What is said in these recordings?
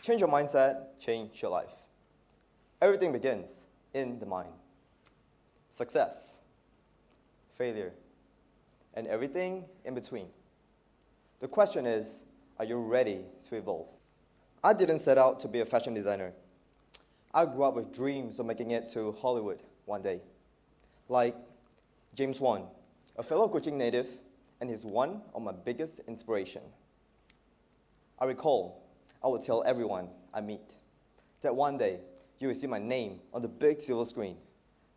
Change your mindset, change your life. Everything begins in the mind. Success, failure, and everything in between. The question is, are you ready to evolve? I didn't set out to be a fashion designer. I grew up with dreams of making it to Hollywood one day. Like James Wan, a fellow Kuching native, and he's one of my biggest inspiration. I recall I would tell everyone I meet that one day you will see my name on the big silver screen,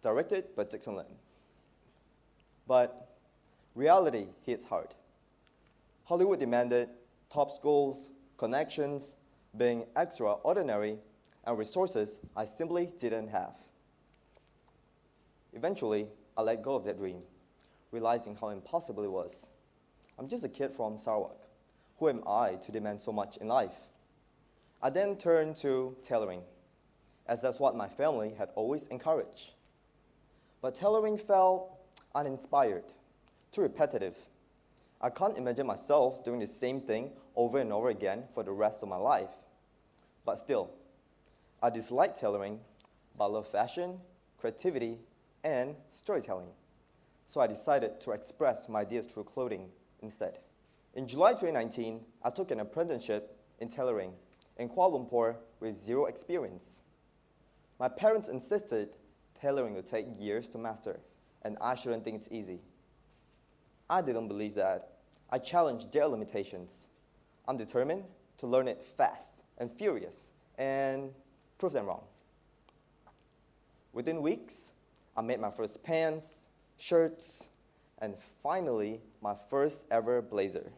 directed by Dickson Lim. But reality hits hard. Hollywood demanded top schools, connections, being extraordinary, and resources I simply didn't have. Eventually, I let go of that dream, realizing how impossible it was. I'm just a kid from Sarawak. Who am I to demand so much in life? I then turned to tailoring, as that's what my family had always encouraged. But tailoring felt uninspired, too repetitive. I can't imagine myself doing the same thing over and over again for the rest of my life. But still, I dislike tailoring, but I love fashion, creativity, and storytelling. So I decided to express my ideas through clothing instead. In July 2019, I took an apprenticeship in tailoring in Kuala Lumpur with zero experience. My parents insisted tailoring would take years to master, and I shouldn't think it's easy. I didn't believe that. I challenged their limitations. I'm determined to learn it fast and furious, and prove them wrong. Within weeks, I made my first pants, shirts, and finally, my first ever blazer.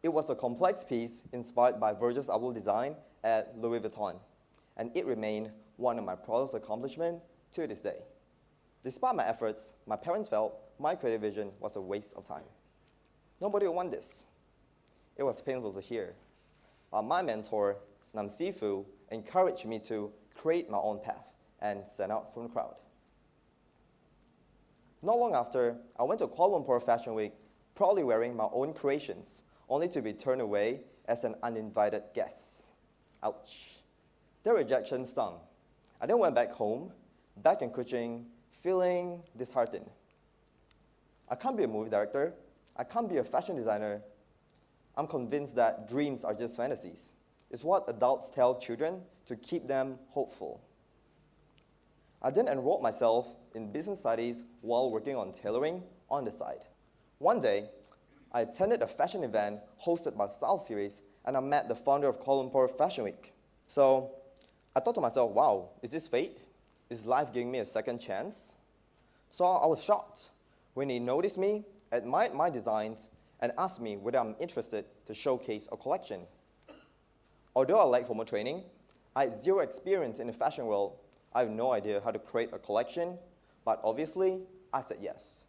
It was a complex piece inspired by Virgil's Abloh design at Louis Vuitton, and it remained one of my proudest accomplishments to this day. Despite my efforts, my parents felt my creative vision was a waste of time. Nobody would want this. It was painful to hear, but my mentor, Nam Sifu, encouraged me to create my own path and stand out from the crowd. Not long after, I went to Kuala Lumpur Fashion Week, proudly wearing my own creations, only to be turned away as an uninvited guest. Ouch. Their rejection stung. I then went back home, back in Kuching, feeling disheartened. I can't be a movie director. I can't be a fashion designer. I'm convinced that dreams are just fantasies. It's what adults tell children to keep them hopeful. I then enrolled myself in business studies while working on tailoring on the side. One day, I attended a fashion event hosted by Style Series, and I met the founder of Kuala Lumpur Fashion Week. So I thought to myself, wow, is this fate? Is life giving me a second chance? So I was shocked when he noticed me, admired my designs, and asked me whether I'm interested to showcase a collection. Although I lack formal training, I had zero experience in the fashion world. I have no idea how to create a collection, but obviously, I said yes.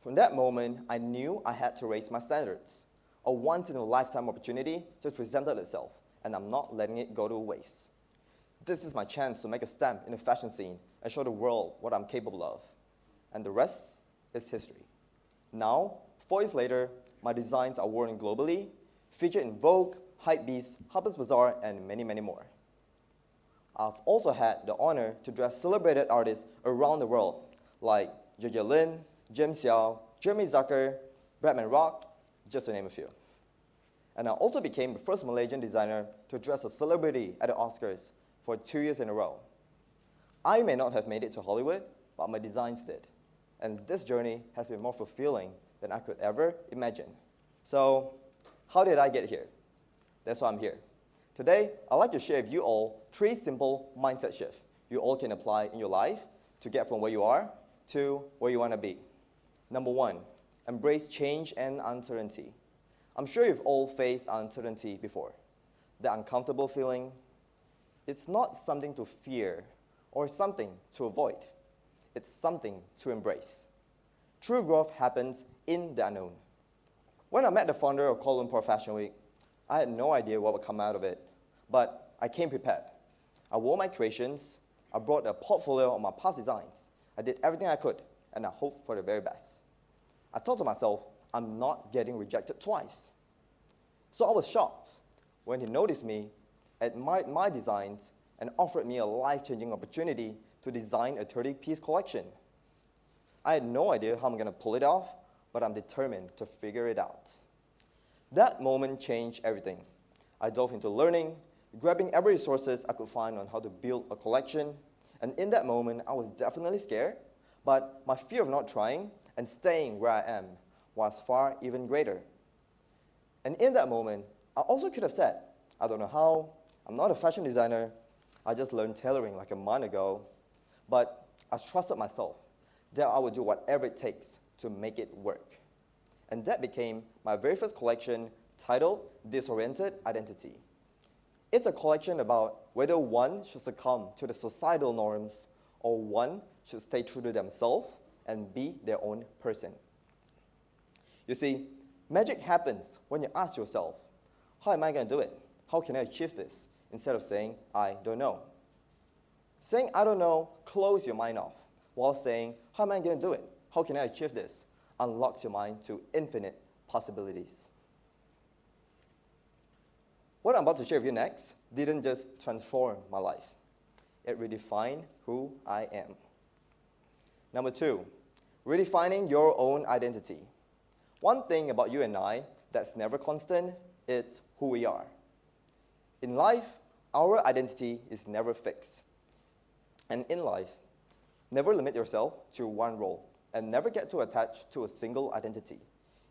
From that moment, I knew I had to raise my standards. A once-in-a-lifetime opportunity just presented itself, and I'm not letting it go to waste. This is my chance to make a stamp in the fashion scene and show the world what I'm capable of. And the rest is history. Now, 4 years later, my designs are worn globally, featured in Vogue, Hypebeast, Harper's Bazaar, and many, many more. I've also had the honor to dress celebrated artists around the world, like Dickson Lim, James Xiao, Jeremy Zucker, Bradman Rock, just to name a few. And I also became the first Malaysian designer to dress a celebrity at the Oscars for 2 years in a row. I may not have made it to Hollywood, but my designs did. And this journey has been more fulfilling than I could ever imagine. So, how did I get here? That's why I'm here. Today, I'd like to share with you all 3 simple mindset shifts you all can apply in your life to get from where you are to where you want to be. Number 1, embrace change and uncertainty. I'm sure you've all faced uncertainty before. The uncomfortable feeling, it's not something to fear or something to avoid. It's something to embrace. True growth happens in the unknown. When I met the founder of Kuala Lumpur Fashion Week, I had no idea what would come out of it, but I came prepared. I wore my creations, I brought a portfolio of my past designs. I did everything I could, and I hoped for the very best. I thought to myself, I'm not getting rejected twice. So I was shocked. when he noticed me, admired my designs, and offered me a life-changing opportunity to design a 30-piece collection. I had no idea how I'm going to pull it off, but I'm determined to figure it out. That moment changed everything. I dove into learning, grabbing every resources I could find on how to build a collection, and in that moment, I was definitely scared, but my fear of not trying and staying where I am was far even greater. And in that moment, I also could have said, I don't know how, I'm not a fashion designer, I just learned tailoring like a month ago, but I trusted myself that I would do whatever it takes to make it work. And that became my very first collection titled Disoriented Identity. It's a collection about whether one should succumb to the societal norms or one should stay true to themselves and be their own person. You see, magic happens when you ask yourself, how am I going to do it? How can I achieve this? Instead of saying, I don't know. Saying, I don't know, close your mind off, while saying, how am I going to do it? How can I achieve this? Unlocks your mind to infinite possibilities. What I'm about to share with you next didn't just transform my life. It redefined who I am. Number 2, redefining your own identity. One thing about you and I that's never constant, it's who we are. In life, our identity is never fixed. And in life, never limit yourself to one role and never get too attached to a single identity.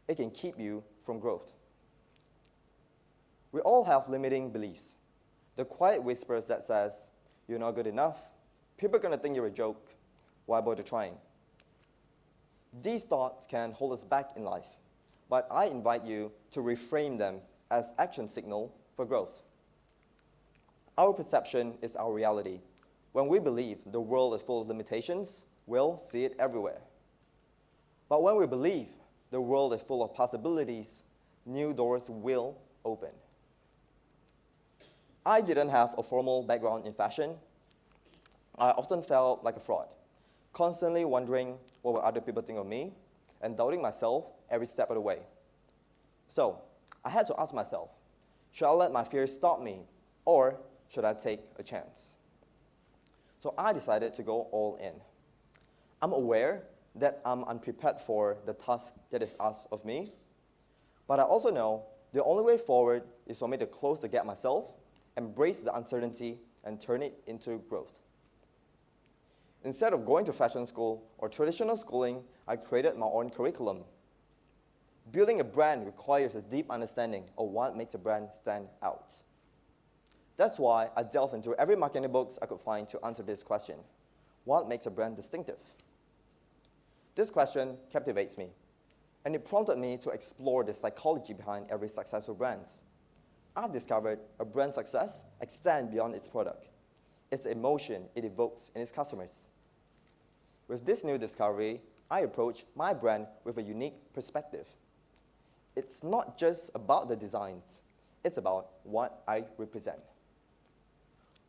It can keep you from growth. We all have limiting beliefs. The quiet whispers that says, you're not good enough, people are going to think you're a joke, why bother trying? These thoughts can hold us back in life, but I invite you to reframe them as action signal for growth. Our perception is our reality. When we believe the world is full of limitations, we'll see it everywhere. But when we believe the world is full of possibilities, new doors will open. I didn't have a formal background in fashion. I often felt like a fraud, constantly wondering what would other people think of me and doubting myself every step of the way. So I had to ask myself, should I let my fears stop me or should I take a chance? So I decided to go all in. I'm aware that I'm unprepared for the task that is asked of me, but I also know the only way forward is for me to close the gap myself, embrace the uncertainty, and turn it into growth. Instead of going to fashion school or traditional schooling, I created my own curriculum. Building a brand requires a deep understanding of what makes a brand stand out. That's why I delved into every marketing books I could find to answer this question. What makes a brand distinctive? This question captivates me, and it prompted me to explore the psychology behind every successful brand. I've discovered a brand success extends beyond its product. It's the emotion it evokes in its customers. With this new discovery, I approach my brand with a unique perspective. It's not just about the designs, it's about what I represent.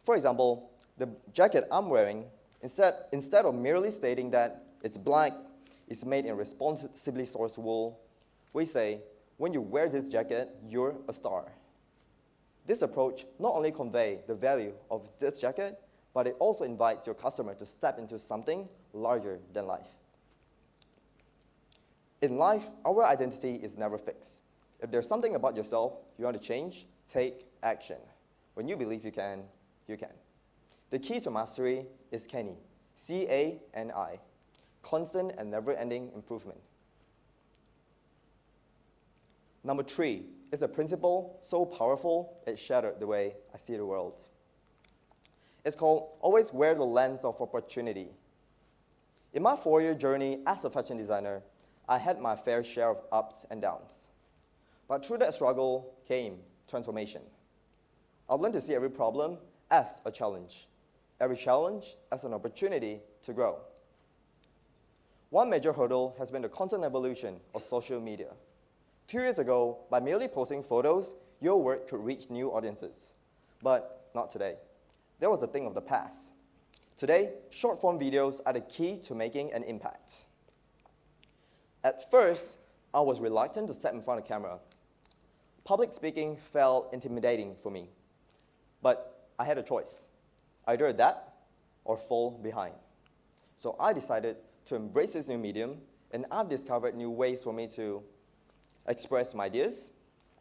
For example, the jacket I'm wearing, instead of merely stating that it's black, it's made in responsibly sourced wool, we say, when you wear this jacket, you're a star. This approach not only conveys the value of this jacket, but it also invites your customer to step into something larger than life. In life, our identity is never fixed. If there's something about yourself you want to change, take action. When you believe you can, you can. The key to mastery is CANI, C-A-N-I, constant and never-ending improvement. Number 3 is a principle so powerful it shattered the way I see the world. It's called always wear the lens of opportunity. In my 4-year journey as a fashion designer, I had my fair share of ups and downs. But through that struggle came transformation. I've learned to see every problem as a challenge, every challenge as an opportunity to grow. One major hurdle has been the constant evolution of social media. 2 years ago, by merely posting photos, your work could reach new audiences. But not today. That was a thing of the past. Today, short-form videos are the key to making an impact. At first, I was reluctant to step in front of the camera. Public speaking felt intimidating for me, but I had a choice, either that or fall behind. So I decided to embrace this new medium, and I've discovered new ways for me to express my ideas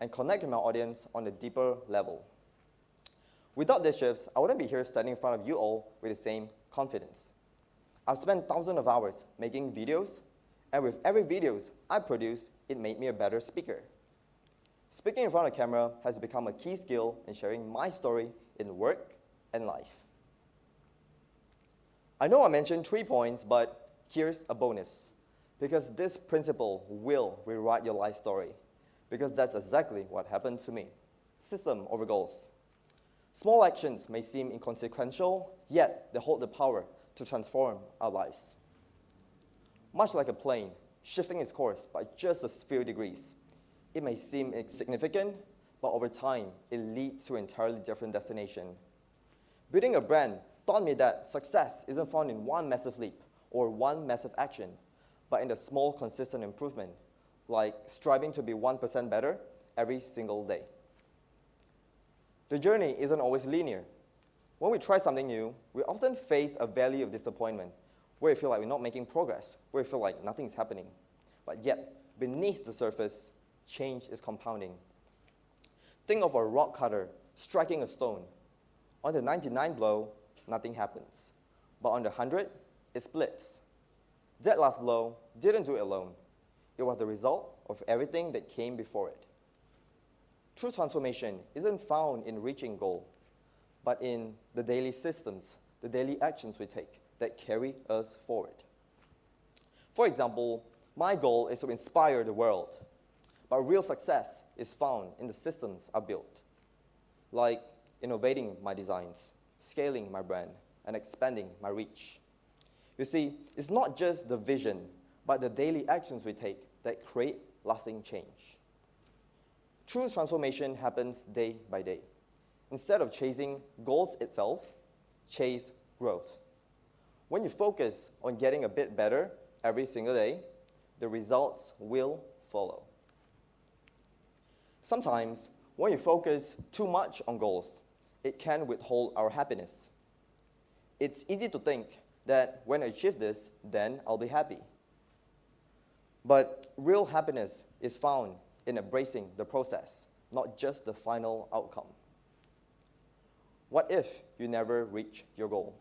and connect with my audience on a deeper level. Without these shifts, I wouldn't be here standing in front of you all with the same confidence. I've spent thousands of hours making videos, and with every video I produced, it made me a better speaker. Speaking in front of camera has become a key skill in sharing my story in work and life. I know I mentioned 3 points, but here's a bonus. Because this principle will rewrite your life story. Because that's exactly what happened to me. System over goals. Small actions may seem inconsequential, yet they hold the power to transform our lives. Much like a plane shifting its course by just a few degrees, it may seem insignificant, but over time, it leads to an entirely different destination. Building a brand taught me that success isn't found in one massive leap or one massive action, but in the small, consistent improvement, like striving to be 1% better every single day. The journey isn't always linear. When we try something new, we often face a valley of disappointment, where we feel like we're not making progress, where we feel like nothing's happening. But yet, beneath the surface, change is compounding. Think of a rock cutter striking a stone. On the 99th blow, nothing happens. But on the 100th, it splits. That last blow didn't do it alone. It was the result of everything that came before it. True transformation isn't found in reaching goal, but in the daily systems, the daily actions we take that carry us forward. For example, my goal is to inspire the world, but real success is found in the systems I built, like innovating my designs, scaling my brand, and expanding my reach. You see, it's not just the vision, but the daily actions we take that create lasting change. True transformation happens day by day. Instead of chasing goals itself, chase growth. When you focus on getting a bit better every single day, the results will follow. Sometimes, when you focus too much on goals, it can withhold our happiness. It's easy to think that when I achieve this, then I'll be happy. But real happiness is found in embracing the process, not just the final outcome. What if you never reach your goal?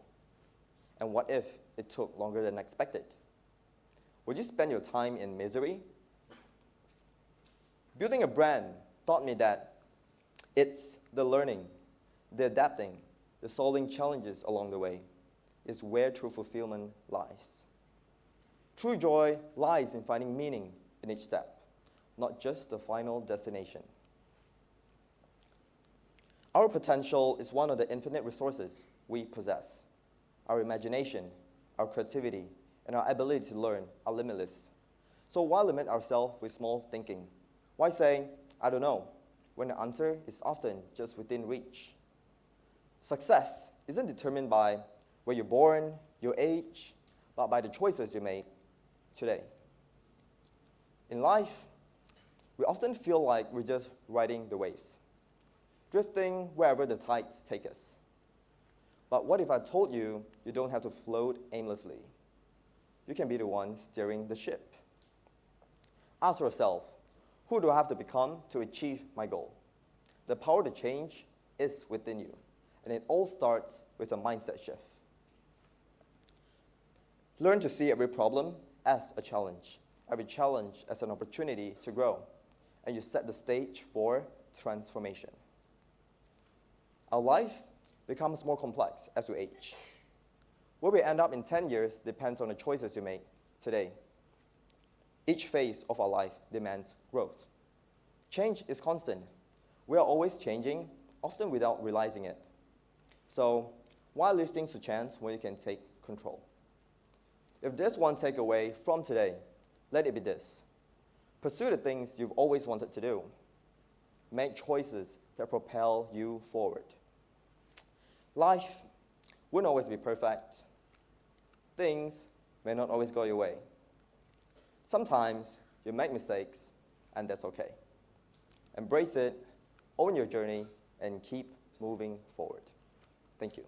And what if it took longer than expected? Would you spend your time in misery? Building a brand taught me that it's the learning, the adapting, the solving challenges along the way is where true fulfillment lies. True joy lies in finding meaning in each step, not just the final destination. Our potential is one of the infinite resources we possess. Our imagination, our creativity, and our ability to learn are limitless. So why limit ourselves with small thinking? Why say, I don't know, when the answer is often just within reach? Success isn't determined by where you're born, your age, but by the choices you make today. In life, we often feel like we're just riding the waves, drifting wherever the tides take us. But what if I told you you don't have to float aimlessly? You can be the one steering the ship. Ask yourself, who do I have to become to achieve my goal? The power to change is within you, and it all starts with a mindset shift. Learn to see every problem as a challenge, every challenge as an opportunity to grow, and you set the stage for transformation. Our life becomes more complex as we age. Where we end up in 10 years depends on the choices you make today. Each phase of our life demands growth. Change is constant. We are always changing, often without realizing it. So, why leave things to chance when you can take control? If there's one takeaway from today, let it be this. Pursue the things you've always wanted to do. Make choices that propel you forward. Life won't always be perfect. Things may not always go your way. Sometimes you make mistakes, and that's okay. Embrace it, own your journey, and keep moving forward. Thank you.